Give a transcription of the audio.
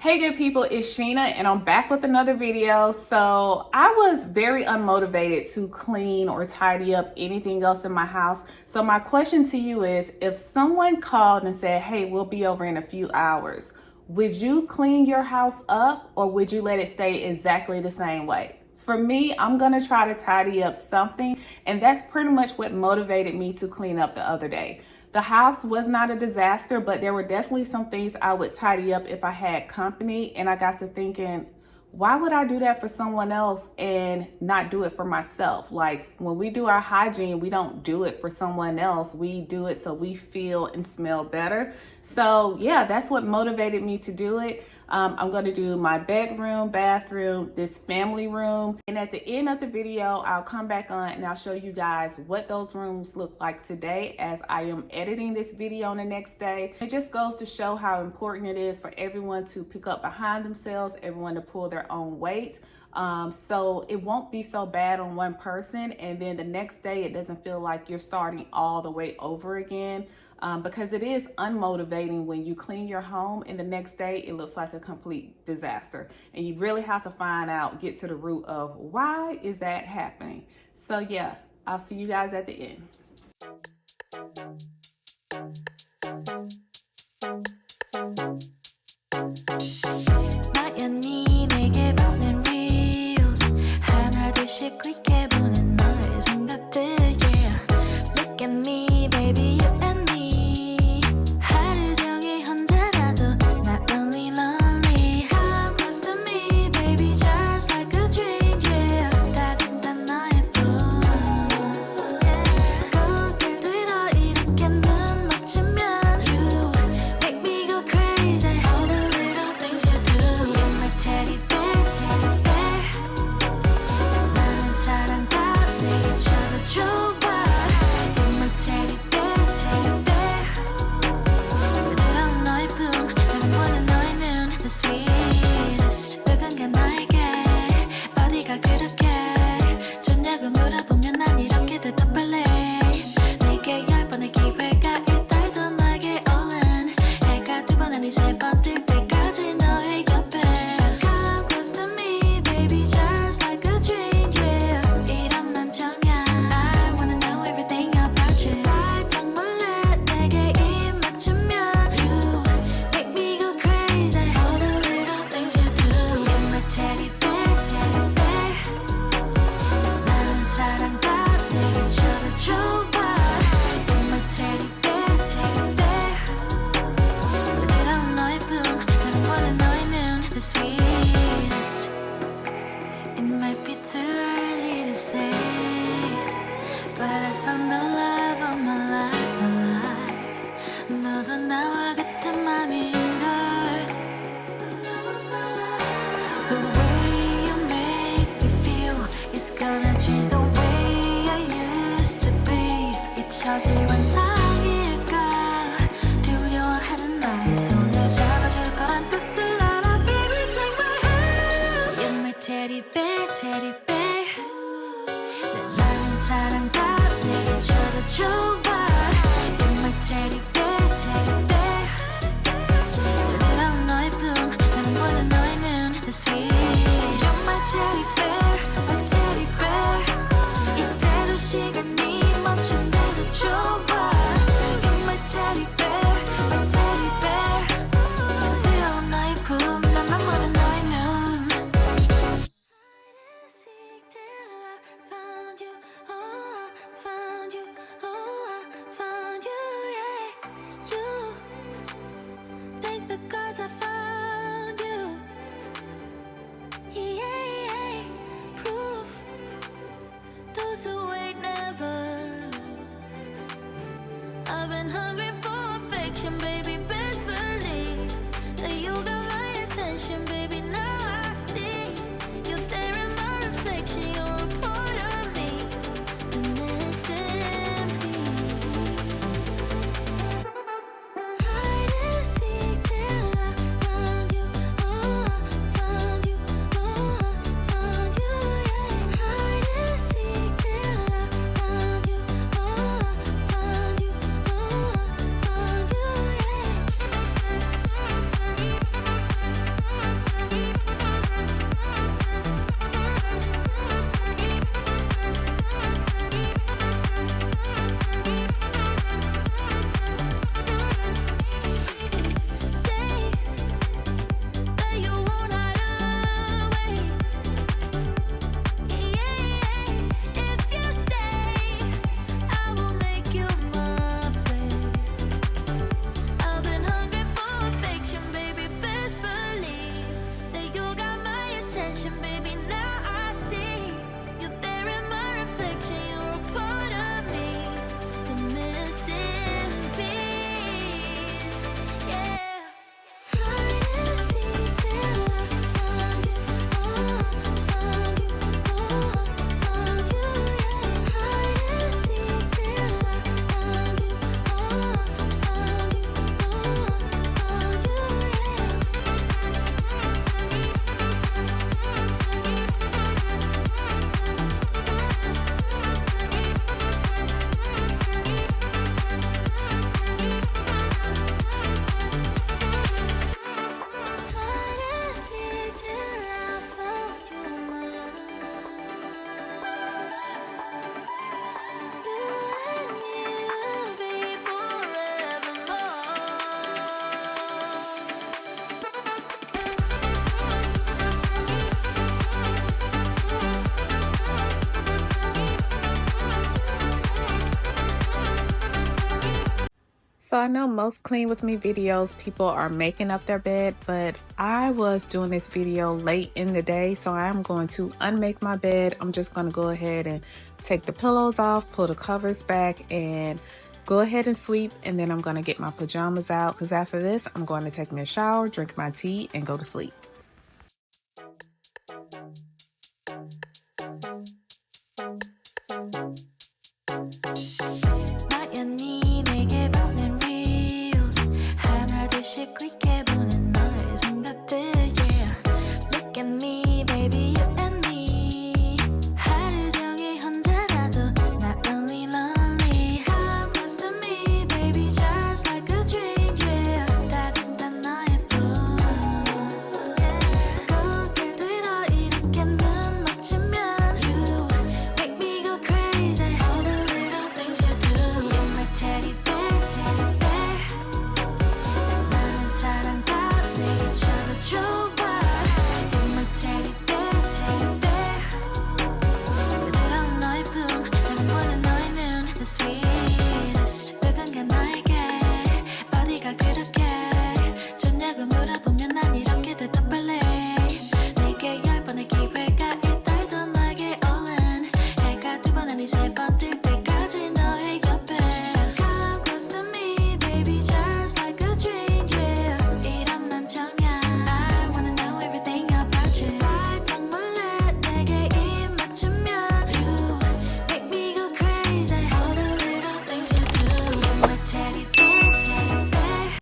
Hey good people, it's Sheena and I'm back with another video. So I was very unmotivated to clean or tidy up anything else in my house. So my question to you is, if someone called and said, hey, we'll be over in a few hours, would you clean your house up or would you let it stay exactly the same way? For me, I'm gonna try to tidy up something, and that's pretty much what motivated me to clean up the other day. The house was not a disaster, but there were definitely some things I would tidy up if I had company. And I got to thinking, why would I do that for someone else and not do it for myself? Like when we do our hygiene, we don't do it for someone else. We do it so we feel and smell better. So yeah, that's what motivated me to do it. I'm going to do my bedroom, bathroom, this family room. And at the end of the video, I'll come back on and I'll show you guys what those rooms look like today as I am editing this video on the next day. It just goes to show how important it is for everyone to pick up behind themselves, everyone to pull their own weight. So it won't be so bad on one person, and then the next day it doesn't feel like you're starting all the way over again, because it is unmotivating when you clean your home and the next day it looks like a complete disaster, and you really have to get to the root of why is that happening. So yeah, I'll see you guys at the end. 두려워하는 나의 손을 잡아줄 거란 뜻을 알아. Baby, take reflection, baby. Now I see you there in my reflection. You're a part of me, the missing piece. Yeah. Hide and seek till I found you. Found you. Found you. Yeah. Hide and seek till I found you. Found you. Found you. Hide and seek till I found you, my love. You and me will be forevermore. So I know most clean with me videos, people are making up their bed, but I was doing this video late in the day, so I'm going to unmake my bed. I'm just going to go ahead and take the pillows off, pull the covers back, and go ahead and sweep. And then I'm going to get my pajamas out because after this, I'm going to take me a shower, drink my tea, and go to sleep.